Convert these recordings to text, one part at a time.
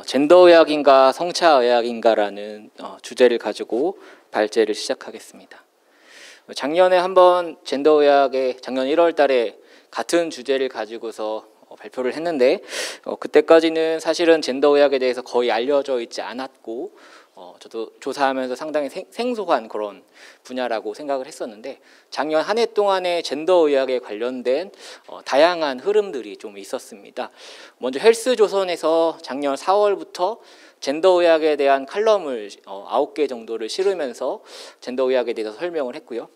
젠더의학인가 성차의학인가라는 주제를 가지고 발제를 시작하겠습니다. 작년에 한번 젠더의학에 작년 1월 달에 같은 주제를 가지고서 발표를 했는데 그때까지는 사실은 젠더의학에 대해서 거의 알려져 있지 않았고 저도 조사하면서 상당히 생소한 그런 분야라고 생각을 했었는데 작년 한 해 동안에 젠더의학에 관련된 다양한 흐름들이 좀 있었습니다. 먼저 헬스조선에서 작년 4월부터 젠더의학에 대한 칼럼을 9개 정도를 실으면서 젠더의학에 대해서 설명을 했고요.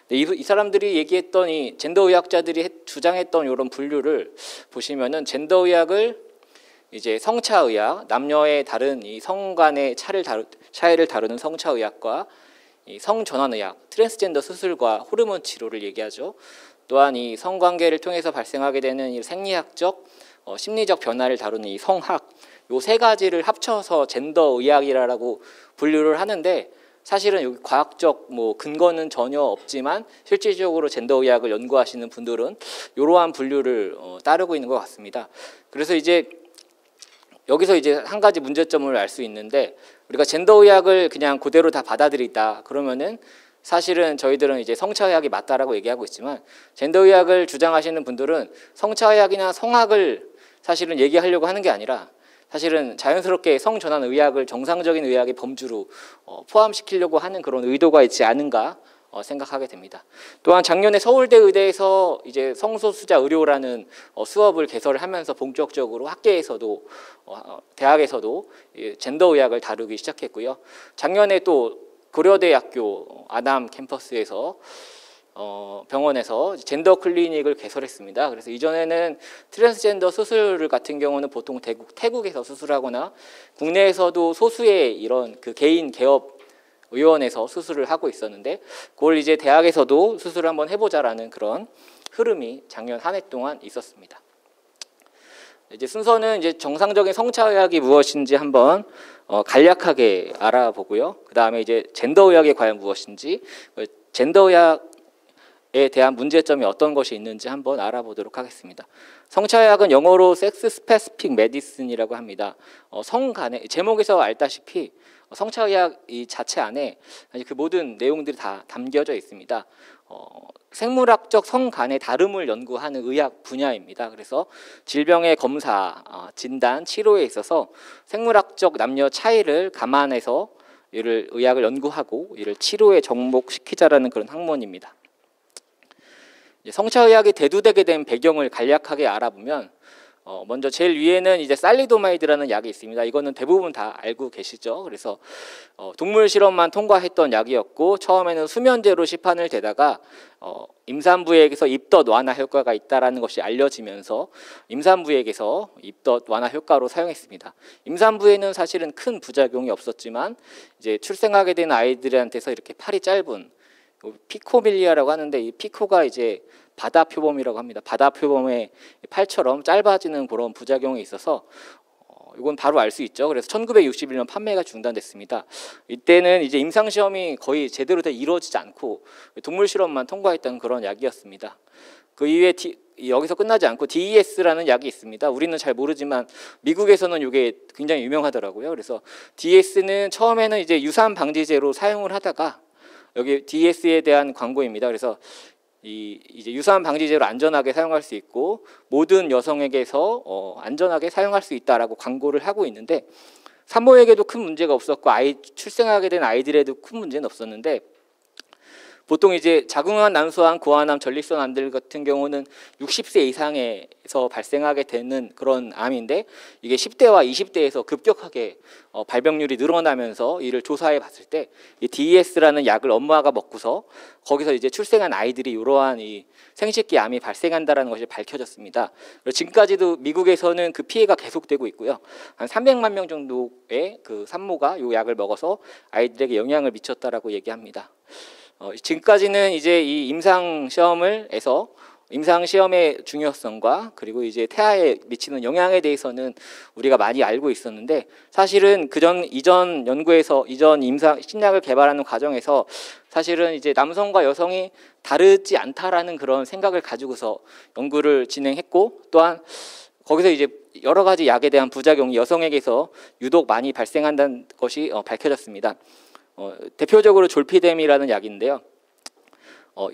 이 사람들이 얘기했던 이 젠더의학자들이 주장했던 이런 분류를 보시면은 젠더의학을 이제 성차의학, 남녀의 다른 이 성 간의 차이를 다루는 성차의학과 이 성전환의학, 트랜스젠더 수술과 호르몬 치료를 얘기하죠. 또한 이 성관계를 통해서 발생하게 되는 이 생리학적, 심리적 변화를 다루는 이 성학, 요 세 가지를 합쳐서 젠더의학이라고 분류를 하는데 사실은 여기 과학적 근거는 전혀 없지만 실질적으로 젠더의학을 연구하시는 분들은 이러한 분류를 따르고 있는 것 같습니다. 그래서 이제 여기서 이제 한 가지 문제점을 알 수 있는데 우리가 젠더의학을 그냥 그대로 다 받아들이다 그러면은 사실은 저희들은 이제 성차의학이 맞다라고 얘기하고 있지만 젠더의학을 주장하시는 분들은 성차의학이나 성학을 사실은 얘기하려고 하는 게 아니라 사실은 자연스럽게 성전환의학을 정상적인 의학의 범주로 포함시키려고 하는 그런 의도가 있지 않은가 생각하게 됩니다. 또한 작년에 서울대 의대에서 이제 성소수자 의료라는 수업을 개설을 하면서 본격적으로 학계에서도 대학에서도 젠더의학을 다루기 시작했고요. 작년에 또 고려대학교 아담 캠퍼스에서 병원에서 젠더 클리닉을 개설했습니다. 그래서 이전에는 트랜스젠더 수술 같은 경우는 보통 태국에서 수술하거나 국내에서도 소수의 이런 그 개인 개업 의원에서 수술을 하고 있었는데 그걸 이제 대학에서도 수술을 한번 해보자라는 그런 흐름이 작년 한 해 동안 있었습니다. 이제 순서는 이제 정상적인 성차의학이 무엇인지 한번 간략하게 알아보고요. 그 다음에 이제 젠더의학이 과연 무엇인지, 젠더의학에 대한 문제점이 어떤 것이 있는지 한번 알아보도록 하겠습니다. 성차의학은 영어로 섹스 스페시픽 메디슨이라고 합니다. 성간에 제목에서 알다시피 성차의학 이 자체 안에 그 모든 내용들이 다 담겨져 있습니다. 생물학적 성간의 다름을 연구하는 의학 분야입니다. 그래서 질병의 검사, 진단, 치료에 있어서 생물학적 남녀 차이를 감안해서 이를 의학을 연구하고 이를 치료에 접목시키자라는 그런 학문입니다. 성차의학이 대두되게 된 배경을 간략하게 알아보면 먼저 제일 위에는 이제 살리도마이드라는 약이 있습니다. 이거는 대부분 다 알고 계시죠. 그래서 동물 실험만 통과했던 약이었고 처음에는 수면제로 시판을 대다가 임산부에게서 입덧 완화 효과가 있다라는 것이 알려지면서 임산부에게서 입덧 완화 효과로 사용했습니다. 임산부에는 사실은 큰 부작용이 없었지만 이제 출생하게 된 아이들한테서 이렇게 팔이 짧은 피코밀리아라고 하는데 이 피코가 이제 바다 표범이라고 합니다. 바다 표범의 팔처럼 짧아지는 그런 부작용이 있어서 이건 바로 알 수 있죠. 그래서 1961년 판매가 중단됐습니다. 이때는 이제 임상 시험이 거의 제대로 이루어지지 않고 동물 실험만 통과했던 그런 약이었습니다. 그 이후에 여기서 끝나지 않고 DES라는 약이 있습니다. 우리는 잘 모르지만 미국에서는 이게 굉장히 유명하더라고요. 그래서 DES는 처음에는 이제 유산 방지제로 사용을 하다가 여기 DS에 대한 광고입니다. 그래서 이제 유산 방지제로 안전하게 사용할 수 있고 모든 여성에게서 안전하게 사용할 수 있다라고 광고를 하고 있는데 산모에게도 큰 문제가 없었고 출생하게 된 아이들에도 큰 문제는 없었는데 보통 이제 자궁암, 난소암, 고환암, 전립선암들 같은 경우는 60세 이상에서 발생하게 되는 그런 암인데 이게 10대와 20대에서 급격하게 발병률이 늘어나면서 이를 조사해 봤을 때 이 DES라는 약을 엄마가 먹고서 거기서 이제 출생한 아이들이 이러한 이 생식기 암이 발생한다라는 것이 밝혀졌습니다. 그리고 지금까지도 미국에서는 그 피해가 계속되고 있고요. 한 300만 명 정도의 그 산모가 이 약을 먹어서 아이들에게 영향을 미쳤다라고 얘기합니다. 지금까지는 이제 이 임상 시험의 중요성과 그리고 이제 태아에 미치는 영향에 대해서는 우리가 많이 알고 있었는데 사실은 이전 연구에서 이전 신약을 개발하는 과정에서 사실은 이제 남성과 여성이 다르지 않다라는 그런 생각을 가지고서 연구를 진행했고 또한 거기서 이제 여러 가지 약에 대한 부작용이 여성에게서 유독 많이 발생한다는 것이 밝혀졌습니다. 대표적으로 졸피뎀이라는 약인데요.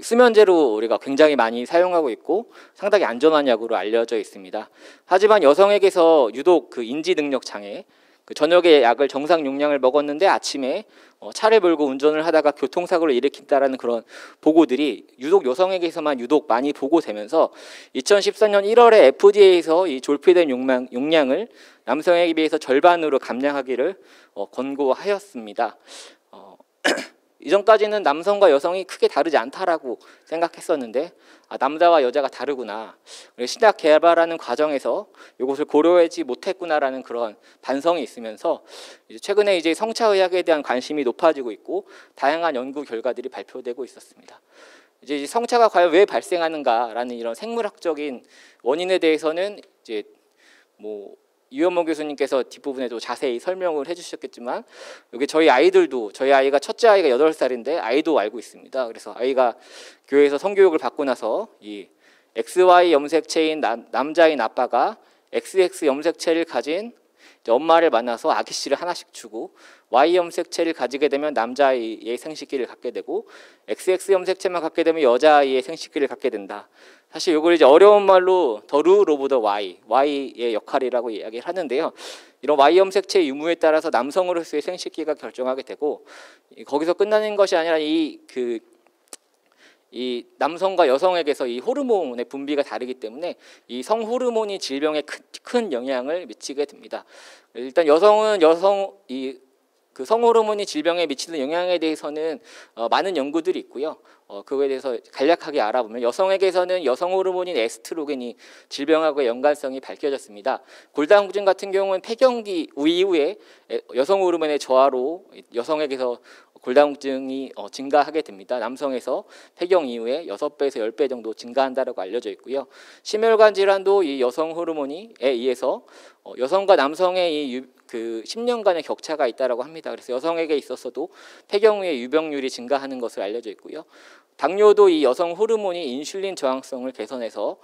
수면제로 우리가 굉장히 많이 사용하고 있고 상당히 안전한 약으로 알려져 있습니다. 하지만 여성에게서 유독 그 인지 능력 장애, 그 저녁에 약을 정상 용량을 먹었는데 아침에 차를 몰고 운전을 하다가 교통사고를 일으킨다라는 그런 보고들이 유독 여성에게서만 유독 많이 보고되면서 2014년 1월에 FDA에서 이 졸피뎀 용량을 남성에게 비해서 절반으로 감량하기를 권고하였습니다. 이전까지는 남성과 여성이 크게 다르지 않다라고 생각했었는데 남자와 여자가 다르구나, 신약 개발하는 과정에서 이것을 고려하지 못했구나라는 그런 반성이 있으면서 최근에 이제 성차의학에 대한 관심이 높아지고 있고 다양한 연구 결과들이 발표되고 있었습니다. 이제 성차가 과연 왜 발생하는가라는 이런 생물학적인 원인에 대해서는 이제 이현모 교수님께서 뒷부분에도 자세히 설명을 해주셨겠지만 여기 저희 아이가 첫째 아이가 8살인데 아이도 알고 있습니다. 그래서 아이가 교회에서 성교육을 받고 나서 이 XY 염색체인 남자인 아빠가 XX 염색체를 가진 엄마를 만나서 아기씨를 하나씩 주고 Y 염색체를 가지게 되면 남자아이의 생식기를 갖게 되고 XX 염색체만 갖게 되면 여자아이의 생식기를 갖게 된다. 사실 이걸 이제 어려운 말로 the rule of the Y의 역할이라고 이야기를 하는데요. 이런 Y 염색체의 유무에 따라서 남성으로서의 생식기가 결정하게 되고 거기서 끝나는 것이 아니라 이 남성과 여성에게서 이 호르몬의 분비가 다르기 때문에 이 성호르몬이 질병에 큰 영향을 미치게 됩니다. 일단 여성은 그 성호르몬이 질병에 미치는 영향에 대해서는 많은 연구들이 있고요. 그거에 대해서 간략하게 알아보면 여성에게서는 여성 호르몬인 에스트로겐이 질병하고 연관성이 밝혀졌습니다. 골다공증 같은 경우는 폐경기 이후에 여성 호르몬의 저하로 여성에게서 골다공증이 증가하게 됩니다. 남성에서 폐경 이후에 6배에서 10배 정도 증가한다고 알려져 있고요. 심혈관 질환도 이 여성 호르몬에 의해서 여성과 남성의 그 10년간의 격차가 있다고 합니다. 그래서 여성에게 있어서도 폐경 후에 유병률이 증가하는 것으로 알려져 있고요. 당뇨도 이 여성 호르몬이 인슐린 저항성을 개선해서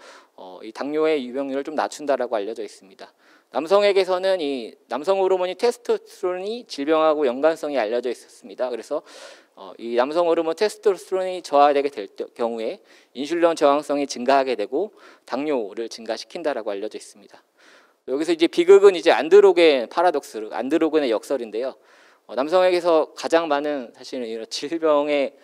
이 당뇨의 유병률을 좀 낮춘다라고 알려져 있습니다. 남성에게서는 이 남성 호르몬이 테스토스테론이 질병하고 연관성이 알려져 있었습니다. 그래서 이 남성 호르몬 테스토스테론이 저하되게 될 경우에 인슐린 저항성이 증가하게 되고 당뇨를 증가시킨다라고 알려져 있습니다. 여기서 이제 비극은 이제 안드로겐 파라독스, 안드로겐의 역설인데요. 남성에게서 가장 많은 사실은 이런 질병의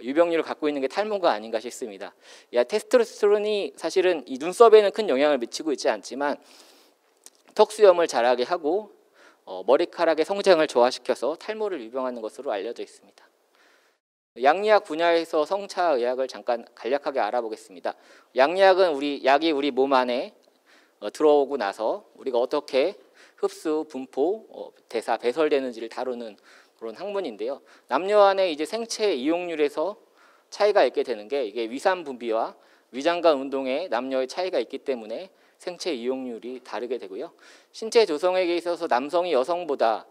유병률을 갖고 있는 게 탈모가 아닌가 싶습니다. 테스토스테론이 사실은 이 눈썹에는 큰 영향을 미치고 있지 않지만 턱수염을 자라게 하고 머리카락의 성장을 저하시켜서 탈모를 유병하는 것으로 알려져 있습니다. 양리학 분야에서 성차의학을 잠깐 간략하게 알아보겠습니다. 양리학은 약이 우리 몸 안에 들어오고 나서 우리가 어떻게 흡수, 분포, 대사, 배설되는지를 다루는 그런 학문인데요. 남녀 안에 이제 생체 이용률에서 차이가 있게 되는 게 이게 위산 분비와 위장관 운동에 남녀의 차이가 있기 때문에 생체 이용률이 다르게 되고요. 신체 조성에 있어서 남성이 여성보다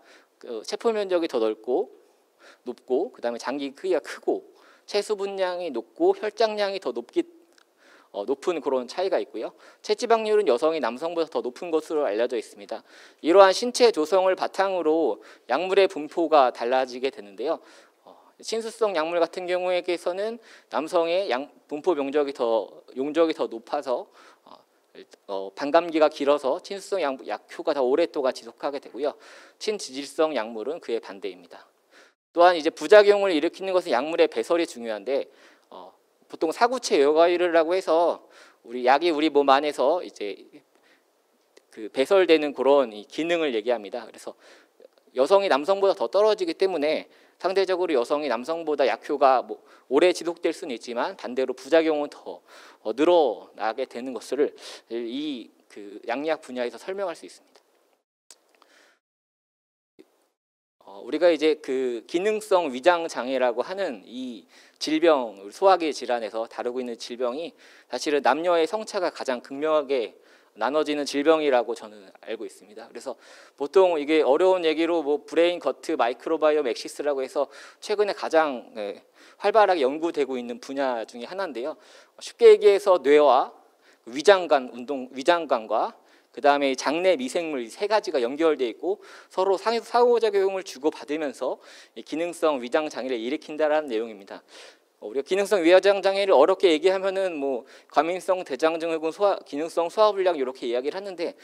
세포 면적이 더 높고 그다음에 장기 크기가 크고 체수 분량이 높고 혈장량이 더 높은 그런 차이가 있고요. 체지방률은 여성이 남성보다 더 높은 것으로 알려져 있습니다. 이러한 신체 조성을 바탕으로 약물의 분포가 달라지게 되는데요. 친수성 약물 같은 경우에서는 남성의 분포 용적이 더 높아서 반감기가 길어서 친수성 약효가 더 오랫동안 지속하게 되고요. 친지질성 약물은 그의 반대입니다. 또한 이제 부작용을 일으키는 것은 약물의 배설이 중요한데 보통 사구체 여과율이라고 해서 약이 우리 몸 안에서 이제 그 배설되는 그런 기능을 얘기합니다. 그래서 여성이 남성보다 더 떨어지기 때문에 상대적으로 여성이 남성보다 약효가 오래 지속될 수는 있지만 반대로 부작용은 더 늘어나게 되는 것을 이 그 양리학 분야에서 설명할 수 있습니다. 우리가 이제 그 기능성 위장 장애라고 하는 이 질병, 소화기 질환에서 다루고 있는 질병이 사실은 남녀의 성차가 가장 극명하게 나눠지는 질병이라고 저는 알고 있습니다. 그래서 보통 이게 어려운 얘기로 브레인 거트 마이크로바이옴 엑시스라고 해서 최근에 가장 활발하게 연구되고 있는 분야 중에 하나인데요. 쉽게 얘기해서 뇌와 위장관과 그 다음에 장내 미생물 이 세 가지가 연결돼 있고 서로 상호작용을 주고받으면서 이 기능성 위장 장애를 일으킨다라는 내용입니다. 우리가 기능성 위장 장애를 어렵게 얘기하면은 뭐 과민성 대장증후군, 기능성 소화불량 이렇게 이야기를 하는데,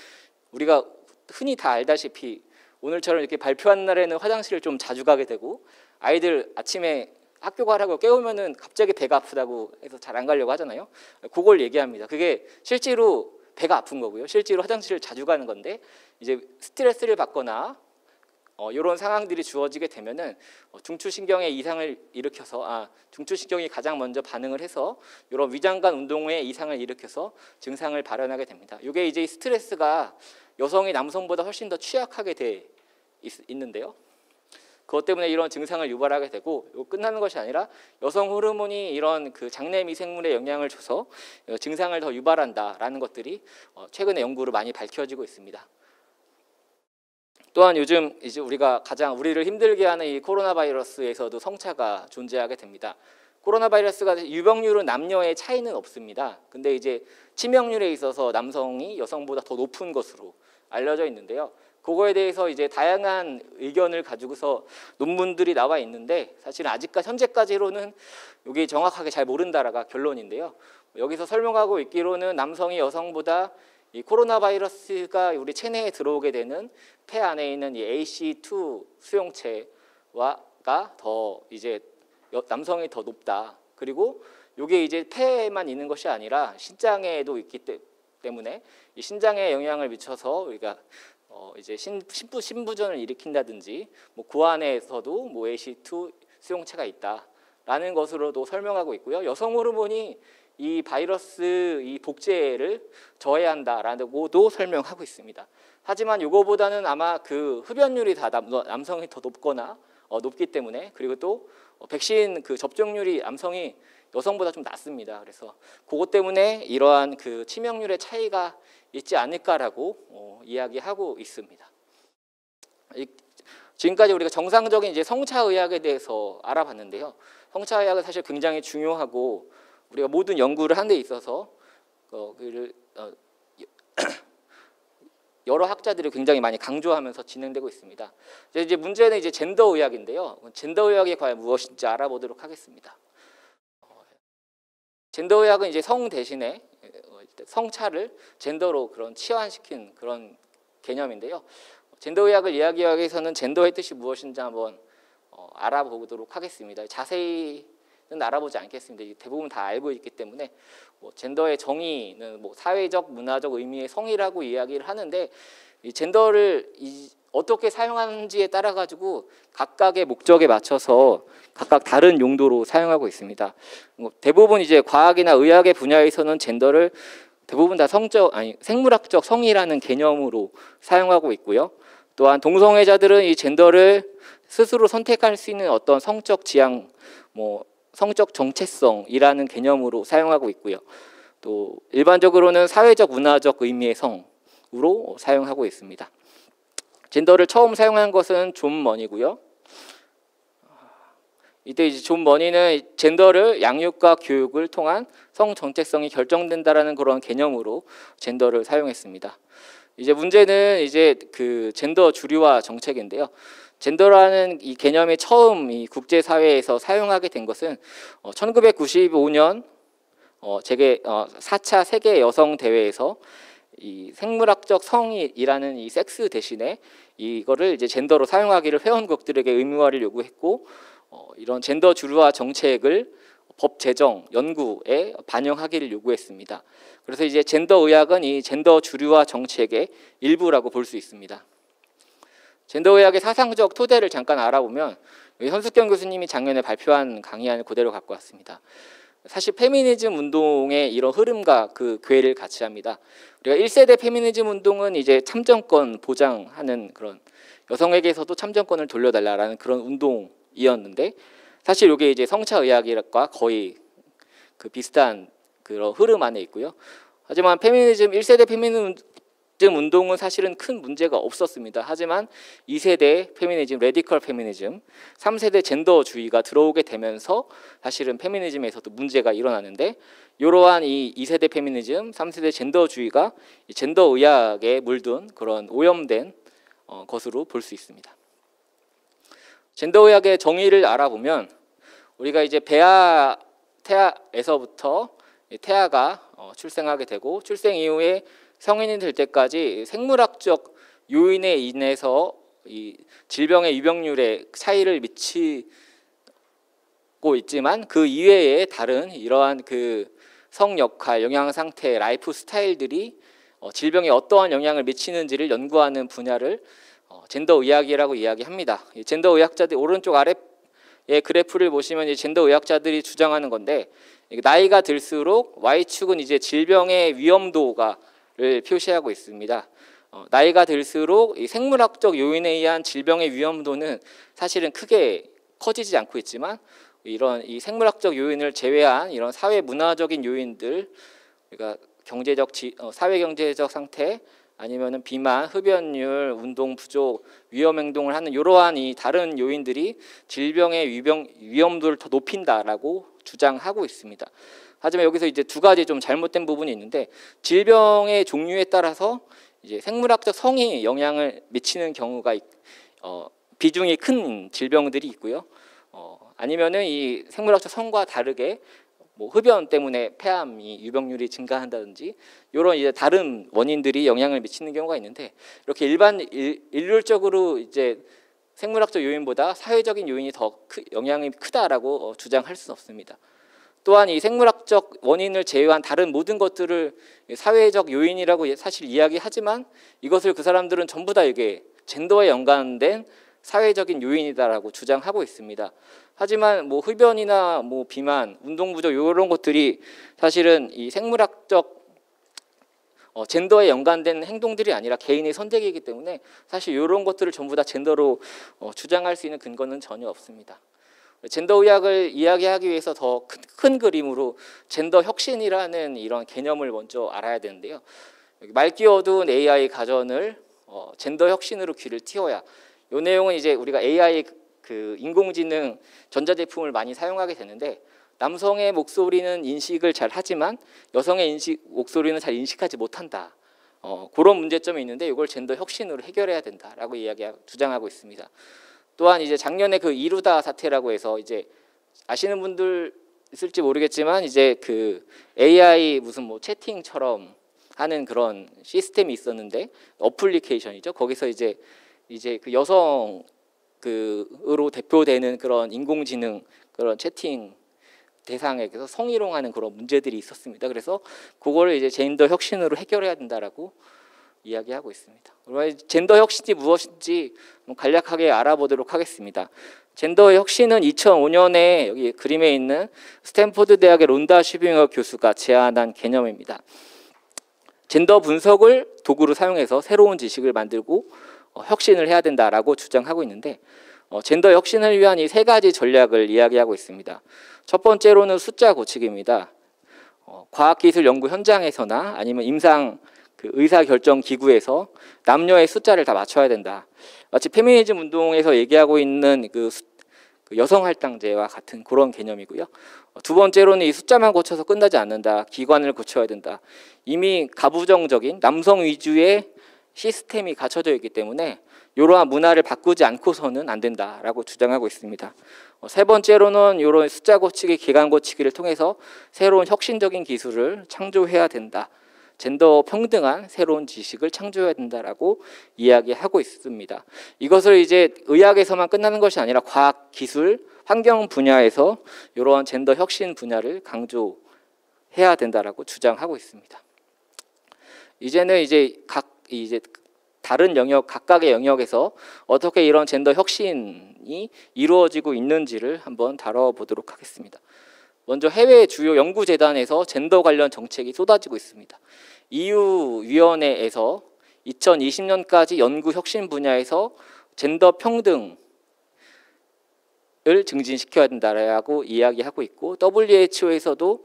우리가 흔히 다 알다시피 오늘처럼 이렇게 발표하는 날에는 화장실을 좀 자주 가게 되고, 아이들 아침에 학교 가라고 깨우면은 갑자기 배가 아프다고 해서 잘 안 가려고 하잖아요. 그걸 얘기합니다. 그게 실제로 배가 아픈 거고요. 실제로 화장실을 자주 가는 건데, 이제 스트레스를 받거나 이런 상황들이 주어지게 되면은 중추신경의 이상을 일으켜서 중추신경이 가장 먼저 반응을 해서 이런 위장관 운동의 이상을 일으켜서 증상을 발현하게 됩니다. 이게 이제 스트레스가 여성이 남성보다 훨씬 더 취약하게 돼 있는데요. 그것 때문에 이런 증상을 유발하게 되고, 끝나는 것이 아니라 여성 호르몬이 이런 그 장내 미생물에 영향을 줘서 증상을 더 유발한다라는 것들이 최근에 연구로 많이 밝혀지고 있습니다. 또한 요즘 이제 우리가 가장 우리를 힘들게 하는 이 코로나 바이러스에서도 성차가 존재하게 됩니다. 코로나 바이러스가 유병률은 남녀의 차이는 없습니다. 근데 이제 치명률에 있어서 남성이 여성보다 더 높은 것으로 알려져 있는데요. 그거에 대해서 이제 다양한 의견을 가지고서 논문들이 나와 있는데, 사실은 아직까지 현재까지로는 이게 정확하게 잘 모른다라가 결론인데요. 여기서 설명하고 있기로는 남성이 여성보다 이 코로나 바이러스가 우리 체내에 들어오게 되는 폐 안에 있는 이 AC2 수용체가 더 이제 남성이 더 높다. 그리고 이게 이제 폐에만 있는 것이 아니라 신장에도 있기 때문에 이 신장에 영향을 미쳐서 우리가 이제 신부전을 일으킨다든지 뭐 그 안에서도 뭐 AC2 수용체가 있다라는 것으로도 설명하고 있고요. 여성 호르몬이 이 바이러스 이 복제를 저해한다라고도 설명하고 있습니다. 하지만 이거보다는 아마 그 흡연율이 다 남성이 더 높거나 높기 때문에, 그리고 또 백신 그 접종률이 남성이 여성보다 좀 낮습니다. 그래서 그것 때문에 이러한 그 치명률의 차이가 있지 않을까라고 이야기하고 있습니다. 지금까지 우리가 정상적인 이제 성차의학에 대해서 알아봤는데요. 성차의학은 사실 굉장히 중요하고 우리가 모든 연구를 하는 데 있어서 여러 학자들이 굉장히 많이 강조하면서 진행되고 있습니다. 이제 문제는 이제 젠더의학인데요. 젠더의학이 과연 무엇인지 알아보도록 하겠습니다. 젠더의학은 이제 성 대신에 성차를 젠더로 그런 치환시킨 그런 개념인데요. 젠더의학을 이야기하기 위해서는 젠더의 뜻이 무엇인지 한번 알아보도록 하겠습니다. 자세히는 알아보지 않겠습니다. 대부분 다 알고 있기 때문에 젠더의 정의는 사회적, 문화적 의미의 성이라고 이야기를 하는데, 이 젠더를 어떻게 사용하는지에 따라 가지고 각각의 목적에 맞춰서 각각 다른 용도로 사용하고 있습니다. 대부분 이제 과학이나 의학의 분야에서는 젠더를 대부분 다 생물학적 성이라는 개념으로 사용하고 있고요. 또한 동성애자들은 이 젠더를 스스로 선택할 수 있는 어떤 성적 지향, 성적 정체성이라는 개념으로 사용하고 있고요. 또 일반적으로는 사회적, 문화적 의미의 성으로 사용하고 있습니다. 젠더를 처음 사용한 것은 존 머니고요. 이때 이제 존 머니는 젠더를 양육과 교육을 통한 성 정체성이 결정된다라는 그런 개념으로 젠더를 사용했습니다. 이제 문제는 이제 그 젠더 주류화 정책인데요. 젠더라는 이 개념이 처음 이 국제 사회에서 사용하게 된 것은 1995년 4차 세계 여성 대회에서 이 생물학적 성이라는 이 섹스 대신에 이거를 이제 젠더로 사용하기를 회원국들에게 의무화를 요구했고, 이런 젠더 주류화 정책을 법 제정 연구에 반영하기를 요구했습니다. 그래서 이제 젠더 의학은 이 젠더 주류화 정책의 일부라고 볼 수 있습니다. 젠더 의학의 사상적 토대를 잠깐 알아보면, 현숙경 교수님이 작년에 발표한 강의안을 그대로 갖고 왔습니다. 사실 페미니즘 운동의 이런 흐름과 그 궤를 같이 합니다. 우리가 1세대 페미니즘 운동은 이제 참정권 보장하는 그런, 여성에게서도 참정권을 돌려달라라는 그런 운동이었는데, 사실 이게 이제 성차의학과 거의 그 비슷한 그런 흐름 안에 있고요. 하지만 페미니즘 1세대 운동은 사실은 큰 문제가 없었습니다. 하지만 2세대 페미니즘, 레디컬 페미니즘, 3세대 젠더주의가 들어오게 되면서 사실은 페미니즘에서도 문제가 일어나는데, 이러한 이 2세대 페미니즘, 3세대 젠더주의가 젠더 의학에 물든 그런 오염된 것으로 볼 수 있습니다. 젠더 의학의 정의를 알아보면, 우리가 이제 태아에서부터 태아가 출생하게 되고, 출생 이후에 성인이 될 때까지 생물학적 요인에 인해서 이 질병의 유병률에 차이를 미치고 있지만, 그 이외에 다른 이러한 그 성 역할, 영양 상태, 라이프 스타일들이 질병에 어떠한 영향을 미치는지를 연구하는 분야를 젠더 의학이라고 이야기합니다. 젠더 의학자들 오른쪽 아래의 그래프를 보시면 이 젠더 의학자들이 주장하는 건데, 나이가 들수록 Y축은 이제 질병의 위험도를 표시하고 있습니다. 나이가 들수록 이 생물학적 요인에 의한 질병의 위험도는 사실은 크게 커지지 않고 있지만, 이런 이 생물학적 요인을 제외한 이런 사회 문화적인 요인들, 그러니까 사회 경제적 상태, 아니면은 비만, 흡연율, 운동 부족, 위험 행동을 하는 이러한 이 다른 요인들이 질병의 위험도를 더 높인다라고 주장하고 있습니다. 하지만 여기서 이제 두 가지 좀 잘못된 부분이 있는데, 질병의 종류에 따라서 이제 생물학적 성이 영향을 미치는 경우가 비중이 큰 질병들이 있고요. 아니면은 이 생물학적 성과 다르게 뭐 흡연 때문에 폐암이 유병률이 증가한다든지 이런 이제 다른 원인들이 영향을 미치는 경우가 있는데, 이렇게 일률적으로 이제 생물학적 요인보다 사회적인 요인이 더 영향이 크다라고 주장할 수는 없습니다. 또한 이 생물학적 원인을 제외한 다른 모든 것들을 사회적 요인이라고 사실 이야기하지만, 이것을 그 사람들은 전부 다 이게 젠더에 연관된 사회적인 요인이다라고 주장하고 있습니다. 하지만 뭐 흡연이나 뭐 비만, 운동 부족 이런 것들이 사실은 이 생물학적 젠더에 연관된 행동들이 아니라 개인의 선택이기 때문에 사실 이런 것들을 전부 다 젠더로 주장할 수 있는 근거는 전혀 없습니다. 젠더 의학을 이야기하기 위해서 더 큰 그림으로 젠더 혁신이라는 이런 개념을 먼저 알아야 되는데요. 맑기 어두운 AI 가전을 젠더 혁신으로 귀를 틔워야. 이 내용은 이제 우리가 AI 그 인공지능 전자제품을 많이 사용하게 되는데, 남성의 목소리는 인식을 잘 하지만 여성의 목소리는 잘 인식하지 못한다. 그런 문제점이 있는데, 이걸 젠더 혁신으로 해결해야 된다라고 주장하고 있습니다. 또한 이제 작년에 그 이루다 사태라고 해서, 이제 아시는 분들 있을지 모르겠지만 이제 그 AI 무슨 뭐 채팅처럼 하는 그런 시스템이 있었는데, 어플리케이션이죠. 거기서 이제 그 여성 으로 대표되는 그런 인공지능 그런 채팅 대상에게서 성희롱하는 그런 문제들이 있었습니다. 그래서 그거를 이제 젠더 혁신으로 해결해야 된다라고 이야기하고 있습니다. 젠더 혁신이 무엇인지 간략하게 알아보도록 하겠습니다. 젠더 혁신은 2005년에 여기 그림에 있는 스탠포드 대학의 론다 슈빙어 교수가 제안한 개념입니다. 젠더 분석을 도구로 사용해서 새로운 지식을 만들고 혁신을 해야 된다라고 주장하고 있는데, 젠더 혁신을 위한 이 세 가지 전략을 이야기하고 있습니다. 첫 번째로는 숫자 고치기입니다. 과학기술 연구 현장에서나 아니면 임상 그 의사결정 기구에서 남녀의 숫자를 다 맞춰야 된다. 마치 페미니즘 운동에서 얘기하고 있는 그 여성 할당제와 같은 그런 개념이고요. 두 번째로는 이 숫자만 고쳐서 끝나지 않는다. 기관을 고쳐야 된다. 이미 가부정적인 남성 위주의 시스템이 갖춰져 있기 때문에 이러한 문화를 바꾸지 않고서는 안 된다라고 주장하고 있습니다. 세 번째로는 이런 숫자 고치기, 기관 고치기를 통해서 새로운 혁신적인 기술을 창조해야 된다. 젠더 평등한 새로운 지식을 창조해야 된다라고 이야기하고 있습니다. 이것을 이제 의학에서만 끝나는 것이 아니라 과학, 기술, 환경 분야에서 이러한 젠더 혁신 분야를 강조해야 된다라고 주장하고 있습니다. 이제는 이제 다른 영역, 각각의 영역에서 어떻게 이런 젠더 혁신이 이루어지고 있는지를 한번 다뤄보도록 하겠습니다. 먼저 해외 주요 연구재단에서 젠더 관련 정책이 쏟아지고 있습니다. EU 위원회에서 2020년까지 연구 혁신 분야에서 젠더 평등을 증진시켜야 된다라고 이야기하고 있고, WHO에서도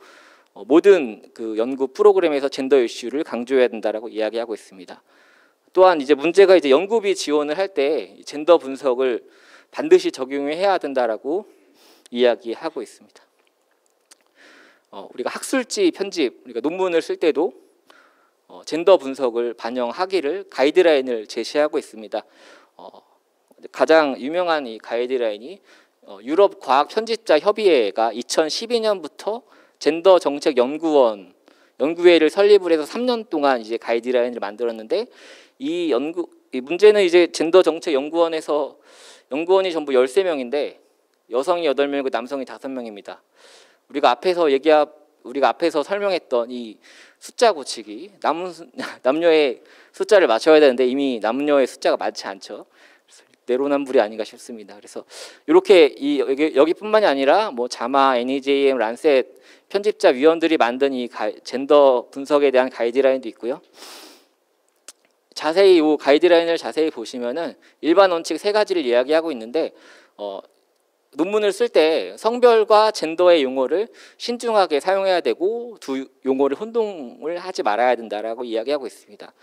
모든 그 연구 프로그램에서 젠더 이슈를 강조해야 된다라고 이야기하고 있습니다. 또한 이제 문제가 이제 연구비 지원을 할 때 젠더 분석을 반드시 적용해야 된다라고 이야기하고 있습니다. 우리가 학술지 편집, 우리가 논문을 쓸 때도 젠더 분석을 반영하기를 가이드라인을 제시하고 있습니다. 가장 유명한 이 가이드라인이 유럽 과학 편집자 협의회가 2012년부터 젠더 정책 연구회를 설립을 해서 3년 동안 이제 가이드라인을 만들었는데 이 문제는 이제 젠더 정책 연구원이 전부 13명인데 여성이 8명이고 남성이 5명입니다. 우리가 앞에서 설명했던 이 숫자 고치기, 남녀의 숫자를 맞춰야 되는데 이미 남녀의 숫자가 많지 않죠. 내로남불이 아닌가 싶습니다. 그래서 이렇게 여기뿐만이 아니라 뭐 자마, NEJM, 란셋 편집자 위원들이 만든 이 젠더 분석에 대한 가이드라인도 있고요. 자세히 이 가이드라인을 자세히 보시면은 일반 원칙 3가지를 이야기하고 있는데 논문을 쓸 때 성별과 젠더의 용어를 신중하게 사용해야 되고 두 용어를 혼동을 하지 말아야 된다라고 이야기하고 있습니다.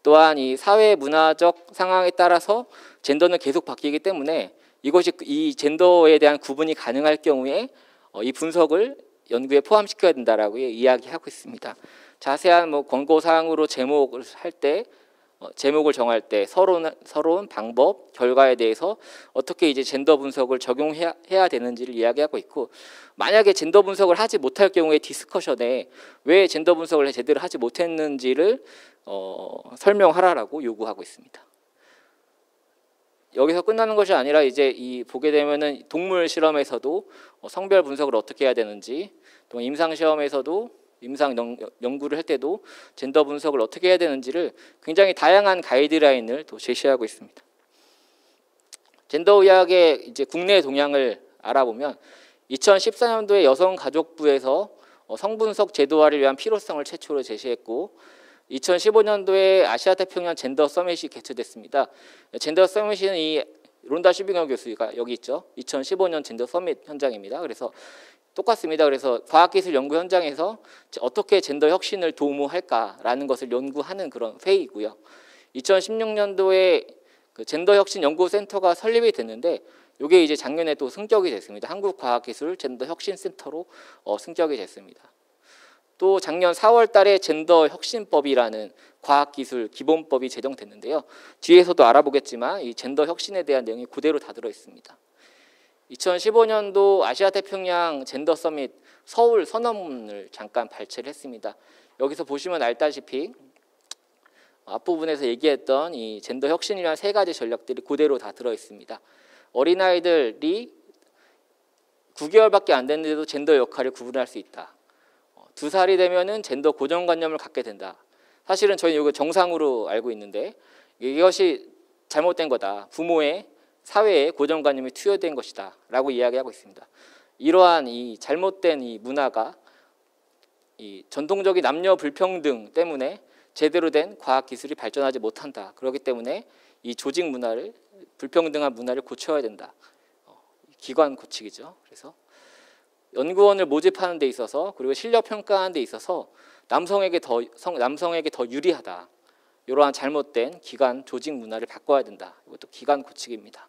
또한 이 사회 문화적 상황에 따라서 젠더는 계속 바뀌기 때문에 이 젠더에 대한 구분이 가능할 경우에 이 분석을 연구에 포함시켜야 된다라고 이야기하고 있습니다. 자세한 뭐 권고 사항으로 제목을 정할 때 서러운 방법, 결과에 대해서 어떻게 이제 젠더 분석을 적용해야 되는지를 이야기하고 있고, 만약에 젠더 분석을 하지 못할 경우에 디스커션에 왜 젠더 분석을 제대로 하지 못했는지를 설명하라라고 요구하고 있습니다. 여기서 끝나는 것이 아니라 이제 보게 되면은 동물 실험에서도 성별 분석을 어떻게 해야 되는지, 또 임상 시험에서도 임상 연구를 할 때도 젠더 분석을 어떻게 해야 되는지를 굉장히 다양한 가이드라인을 또 제시하고 있습니다. 젠더 의학의 이제 국내 동향을 알아보면 2014년도에 여성가족부에서 성분석 제도화를 위한 필요성을 최초로 제시했고, 2015년도에 아시아 태평양 젠더 서밋이 개최됐습니다. 젠더 서밋은 이 론다 슈빙어 교수가 여기 있죠. 2015년 젠더 서밋 현장입니다. 그래서 똑같습니다. 그래서 과학기술 연구 현장에서 어떻게 젠더 혁신을 도모할까라는 것을 연구하는 그런 회의이고요. 2016년도에 그 젠더 혁신 연구센터가 설립이 됐는데, 이게 이제 작년에 또 승격이 됐습니다. 한국과학기술 젠더 혁신센터로 승격이 됐습니다. 또 작년 4월 달에 젠더 혁신법이라는 과학기술 기본법이 제정됐는데요. 뒤에서도 알아보겠지만 이 젠더 혁신에 대한 내용이 그대로 다 들어 있습니다. 2015년도 아시아 태평양 젠더 서밋 서울 선언문을 잠깐 발췌를 했습니다. 여기서 보시면 알다시피 앞부분에서 얘기했던 이 젠더 혁신을 위한 3가지 전략들이 그대로 다 들어 있습니다. 어린아이들이 9개월밖에 안 됐는데도 젠더 역할을 구분할 수 있다. 2살이 되면은 젠더 고정관념을 갖게 된다. 사실은 저희 이거 정상으로 알고 있는데 이것이 잘못된 거다. 부모의 사회에 고정관념이 투여된 것이다 라고 이야기하고 있습니다. 이러한 이 잘못된 이 문화가 이 전통적인 남녀 불평등 때문에 제대로 된 과학기술이 발전하지 못한다. 그렇기 때문에 이 조직 문화를, 불평등한 문화를 고쳐야 된다. 기관 고치기죠. 그래서 연구원을 모집하는 데 있어서, 그리고 실력 평가하는 데 있어서 남성에게 더 유리하다. 이러한 잘못된 기관 조직 문화를 바꿔야 된다. 이것도 기관 고치기입니다.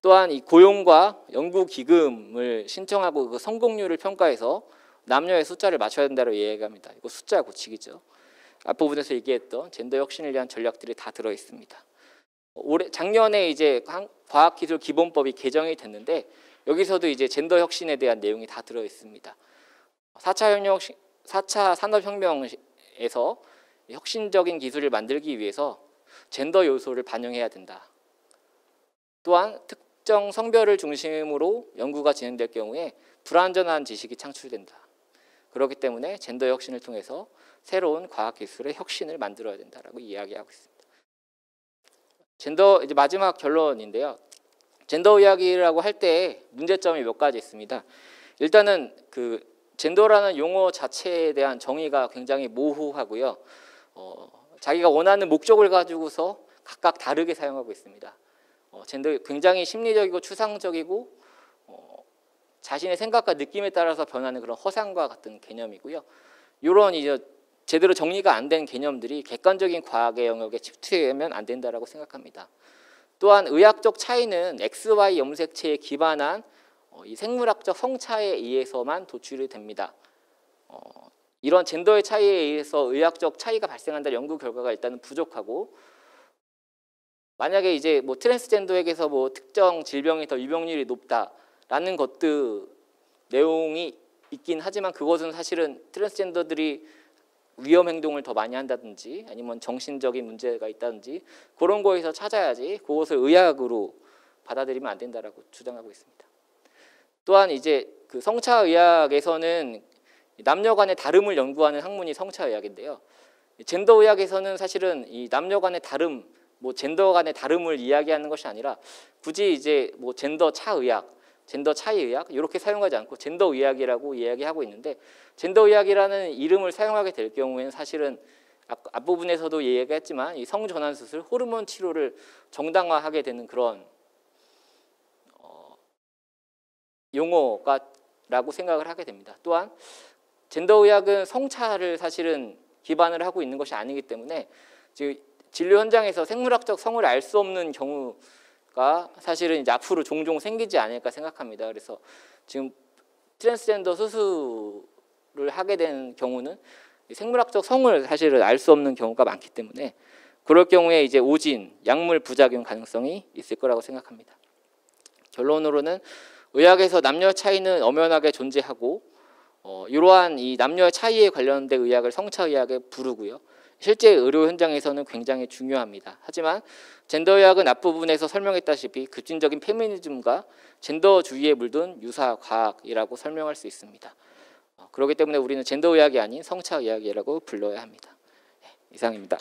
또한 이 고용과 연구 기금을 신청하고 그 성공률을 평가해서 남녀의 숫자를 맞춰야 된다고 이야기합니다. 이거 숫자 고치기죠. 앞부분에서 얘기했던 젠더 혁신을 위한 전략들이 다 들어 있습니다. 작년에 이제 과학기술 기본법이 개정이 됐는데 여기서도 이제 젠더 혁신에 대한 내용이 다 들어 있습니다. 4차 산업혁명에서 혁신적인 기술을 만들기 위해서 젠더 요소를 반영해야 된다. 또한 특정 성별을 중심으로 연구가 진행될 경우에 불완전한 지식이 창출된다. 그렇기 때문에 젠더 혁신을 통해서 새로운 과학기술의 혁신을 만들어야 된다라고 이야기하고 있습니다. 이제 마지막 결론인데요. 젠더 이야기라고 할 때 문제점이 몇 가지 있습니다. 일단은 그 젠더라는 용어 자체에 대한 정의가 굉장히 모호하고요. 자기가 원하는 목적을 가지고서 각각 다르게 사용하고 있습니다. 젠더 굉장히 심리적이고 추상적이고 자신의 생각과 느낌에 따라서 변하는 그런 허상과 같은 개념이고요. 이런 이제 제대로 정리가 안 된 개념들이 객관적인 과학의 영역에 침투하면 안 된다라고 생각합니다. 또한 의학적 차이는 XY 염색체에 기반한 이 생물학적 성차에 의해서만 도출이 됩니다. 이런 젠더의 차이에 의해서 의학적 차이가 발생한다는 연구 결과가 일단은 부족하고, 만약에 이제 뭐 트랜스젠더에게서 뭐 특정 질병이 더 유병률이 높다라는 것들 내용이 있긴 하지만, 그것은 사실은 트랜스젠더들이 위험 행동을 더 많이 한다든지 아니면 정신적인 문제가 있다든지 그런 거에서 찾아야지 그것을 의학으로 받아들이면 안 된다라고 주장하고 있습니다. 또한 이제 그 성차의학에서는 남녀 간의 다름을 연구하는 학문이 성차의학인데요. 젠더의학에서는 사실은 이 남녀 간의 다름, 뭐 젠더 간의 다름을 이야기하는 것이 아니라 굳이 이제 뭐 젠더 차의학, 젠더 차이의학 이렇게 사용하지 않고 젠더의학이라고 이야기하고 있는데, 젠더의학이라는 이름을 사용하게 될 경우에는 사실은 앞부분에서도 얘기했지만 이 성전환 수술, 호르몬 치료를 정당화하게 되는 그런 용어가라고 생각을 하게 됩니다. 또한 젠더의학은 성차를 사실은 기반을 하고 있는 것이 아니기 때문에 지금 진료 현장에서 생물학적 성을 알 수 없는 경우가 사실은 이제 앞으로 종종 생기지 않을까 생각합니다. 그래서 지금 트랜스젠더 수술을 하게 된 경우는 생물학적 성을 사실은 알 수 없는 경우가 많기 때문에 그럴 경우에 이제 오진, 약물 부작용 가능성이 있을 거라고 생각합니다. 결론으로는 의학에서 남녀 차이는 엄연하게 존재하고 이러한 이 남녀의 차이에 관련된 의학을 성차의학에 부르고요. 실제 의료 현장에서는 굉장히 중요합니다. 하지만 젠더의학은 앞부분에서 설명했다시피 급진적인 페미니즘과 젠더주의에 물든 유사 과학이라고 설명할 수 있습니다. 그렇기 때문에 우리는 젠더의학이 아닌 성차의학이라고 불러야 합니다. 이상입니다.